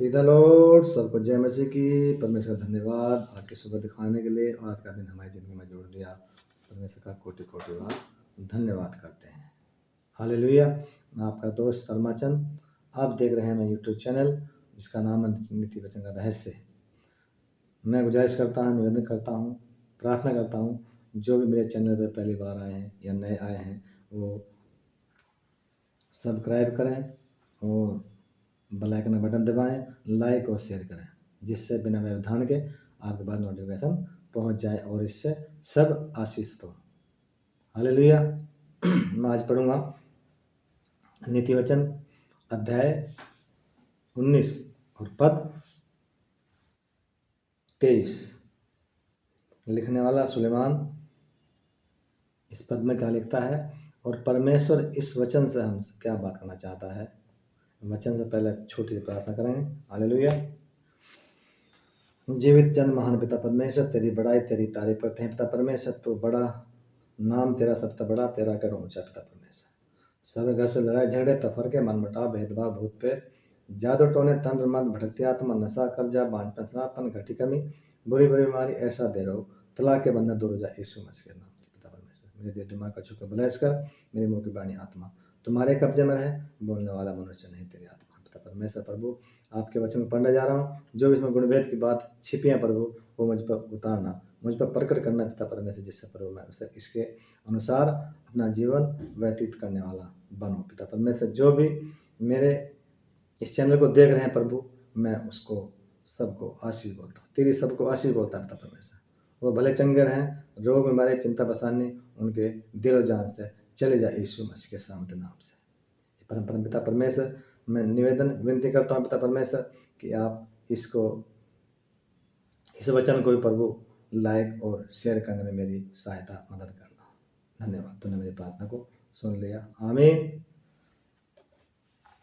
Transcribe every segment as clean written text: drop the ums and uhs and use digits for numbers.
Preet the Lord, सबको जय मसीह की। परमेश्वर का धन्यवाद आज की सुबह दिखाने के लिए और आज का दिन हमारी ज़िंदगी में जोड़ दिया। परमेश्वर का कोटि कोटि बार धन्यवाद करते हैं। हालेलुया। मैं आपका दोस्त शर्मा चंद, आप देख रहे हैं मेरा यूट्यूब चैनल जिसका नाम है नीति वचन का रहस्य। मैं गुजारिश करता हूँ, निवेदन करता हूँ, प्रार्थना करता हूँ, जो भी मेरे चैनल पर पहली बार आए हैं या नए आए हैं वो सब्सक्राइब करें और बेल आइकन का बटन दबाएं, लाइक और शेयर करें, जिससे बिना व्यवधान के आपके पास नोटिफिकेशन पहुंच जाए और इससे सब आशीषित हो। हालेलुया। मैं आज पढ़ूंगा नीति वचन अध्याय 19 और पद 23। लिखने वाला सुलेमान इस पद में क्या लिखता है और परमेश्वर इस वचन से हमसे क्या बात करना चाहता है। वचन से पहले छोटी सी प्रार्थना करेंगे। हालेलुया। जीवित जन महान पिता परमेश्वर, तेरी बड़ाई तेरी तारीफ करते हैं पिता परमेश्वर। तो बड़ा नाम तेरा सबसे बड़ा, तेरा गढ़ ऊंचा पिता परमेश्वर। सब घर से लड़ाई झगड़े, तफरके, मनमुटाव, भेदभाव, भूत प्रेत, जादू टोने, तंत्र मंत्र, भटकती आत्मा, नशा, कर्जा, बांझपन, शराबपन, घटी कमी, बुरी बुरी बीमारी, ऐसा दे रहो तलाक के बंधन दूर हो जाए यीशु मसीह के नाम से पिता परमेश्वर। मेरे दिल दिमाग का छूकर ब्लेस कर, मेरे मुंह की वाणी आत्मा तुम्हारे कब्जे में रहे, बोलने वाला मनुष्य नहीं तेरी आत्मा पिता परमेश्वर। प्रभु आपके वचन में पढ़ने जा रहा हूँ, जो भी इसमें गुणभेद की बात छिपी है प्रभु वो मुझ पर उतारना, मुझ पर प्रकट करना पिता परमेश्वर, जिससे प्रभु मैं उसे इसके अनुसार अपना जीवन व्यतीत करने वाला बनूं पिता परमेश्वर। जो भी मेरे इस चैनल को देख रहे हैं प्रभु, मैं उसको सबको आशीष बोलता हूँ, तेरी सबको आशीष बोलता है पिता परमेश्वर। वो भले चंगे रहें, रोग बीमारी चिंता परेशानी उनके दिल और जान से चले जाए यीशु मसीह के सामर्थ्य नाम से। परम पिता परमेश्वर, मैं निवेदन विनती करता हूँ पिता परमेश्वर कि आप इस वचन को भी प्रभु लाइक और शेयर करने में मेरी सहायता मदद करना। धन्यवाद, तूने मेरी प्रार्थना को सुन लिया। आमीन।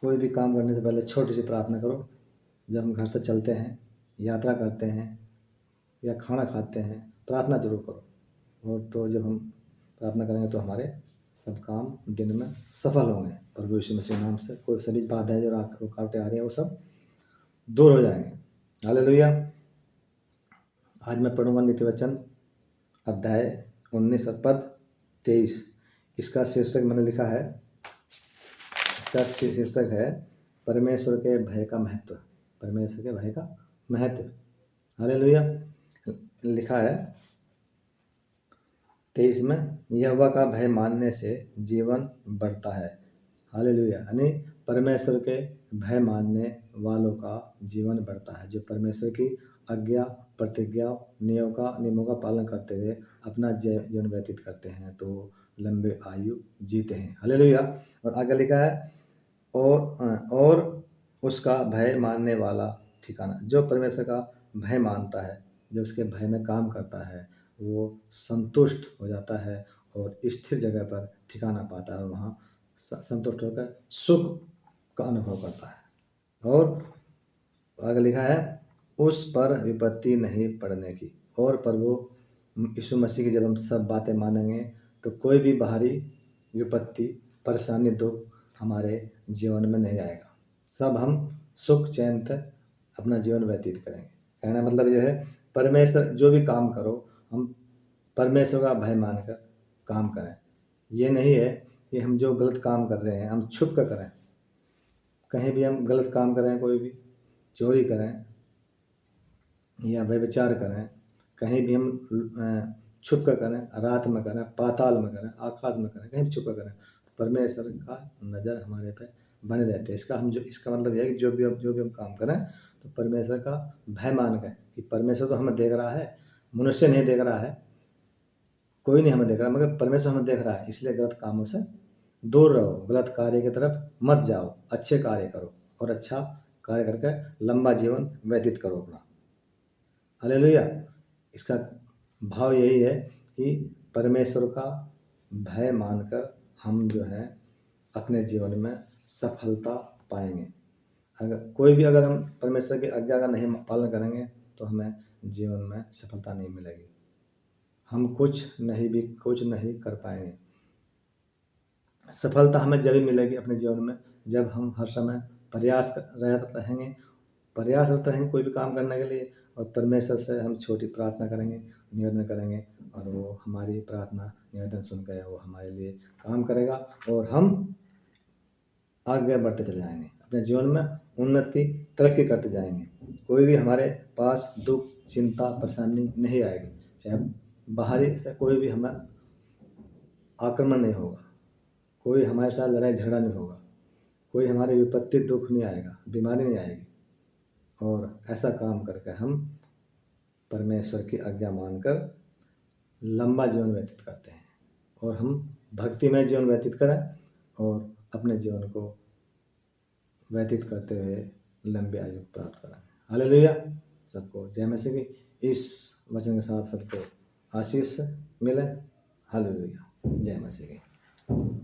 कोई भी काम करने से पहले छोटी सी प्रार्थना करो। जब हम घर से चलते हैं, यात्रा करते हैं या खाना खाते हैं, प्रार्थना जरूर करो। और तो जब हम प्रार्थना करेंगे तो हमारे सब काम दिन में सफल होंगे प्रभु यीशु मसीह नाम से। कोई सभी बाधाएं जो रुकावटें आ रही हैं वो सब दूर हो जाएंगे। हालेलुया। आज मैं पढ़ूंगा नीति वचन अध्याय 19 और पद 23। इसका शीर्षक मैंने लिखा है, इसका शीर्षक है परमेश्वर के भय का महत्व। परमेश्वर के भय का महत्व। हालेलुया। लिखा है 23 में, यहोवा का भय मानने से जीवन बढ़ता है। हालेलुया। यानी परमेश्वर के भय मानने वालों का जीवन बढ़ता है, जो परमेश्वर की आज्ञा प्रतिज्ञा नियमों का पालन करते हुए अपना जीवन व्यतीत करते हैं तो लंबे आयु जीते हैं। हालेलुया। और आगे लिखा है और उसका भय मानने वाला ठिकाना। जो परमेश्वर का भय मानता है, जो उसके भय में काम करता है, वो संतुष्ट हो जाता है और स्थिर जगह पर ठिकाना पाता है और वहाँ संतुष्ट होकर सुख का अनुभव करता है। और आगे लिखा है उस पर विपत्ति नहीं पड़ने की। और प्रभु यीशु मसीह की जब हम सब बातें मानेंगे तो कोई भी बाहरी विपत्ति परेशानी दुख हमारे जीवन में नहीं आएगा। सब हम सुख चैन तक अपना जीवन व्यतीत करेंगे। कहना मतलब यह है, परमेश्वर जो भी काम करो हम परमेश्वर का भय मानकर काम करें। ये नहीं है कि हम जो गलत काम कर रहे हैं हम छुप कर करें। कहीं भी हम गलत काम करें, कोई भी चोरी करें या व्यभिचार करें, कहीं भी हम छुप कर करें, रात में करें, पाताल में करें, आकाश में करें, कहीं भी छुप कर करें तो परमेश्वर का नज़र हमारे पे बने रहते हैं। इसका मतलब यह है कि जो भी हम काम करें तो परमेश्वर का भय मान कर कि परमेश्वर तो हमें देख रहा है, मनुष्य नहीं देख रहा है, कोई नहीं हमें देख रहा, मगर परमेश्वर हमें देख रहा है। इसलिए गलत कामों से दूर रहो, गलत कार्य की तरफ मत जाओ, अच्छे कार्य करो और अच्छा कार्य करके लंबा जीवन व्यतीत करो अपना। हालेलुया। इसका भाव यही है कि परमेश्वर का भय मानकर हम जो है अपने जीवन में सफलता पाएंगे। अगर हम परमेश्वर की आज्ञा का नहीं पालन करेंगे तो हमें जीवन में सफलता नहीं मिलेगी। हम कुछ नहीं कर पाएंगे। सफलता हमें जब भी मिलेगी अपने जीवन में जब हम हर समय प्रयास रहेंगे, प्रयासरत रहेंगे कोई भी काम करने के लिए, और परमेश्वर से हम छोटी प्रार्थना करेंगे, निवेदन करेंगे, और वो हमारी प्रार्थना निवेदन सुनकर वो हमारे लिए काम करेगा, और हम आगे बढ़ते चले जाएंगे, अपने जीवन में उन्नति तरक्की करते जाएंगे। कोई भी हमारे पास दुख, चिंता, परेशानी नहीं आएगी, चाहे बाहरी से कोई भी हमें आक्रमण नहीं होगा, कोई हमारे साथ लड़ाई झगड़ा नहीं होगा, कोई हमारे विपत्ति दुख नहीं आएगा, बीमारी नहीं आएगी। और ऐसा काम करके हम परमेश्वर की आज्ञा मानकर लंबा जीवन व्यतीत करते हैं, और हम भक्तिमय जीवन व्यतीत करें और अपने जीवन को व्यतीत करते हुए लंबी आयु प्राप्त करें। हालेलुया। सबको जय मसीह की इस वचन के साथ सबको आशीष मिले। हालेलुया। जय मसीह की।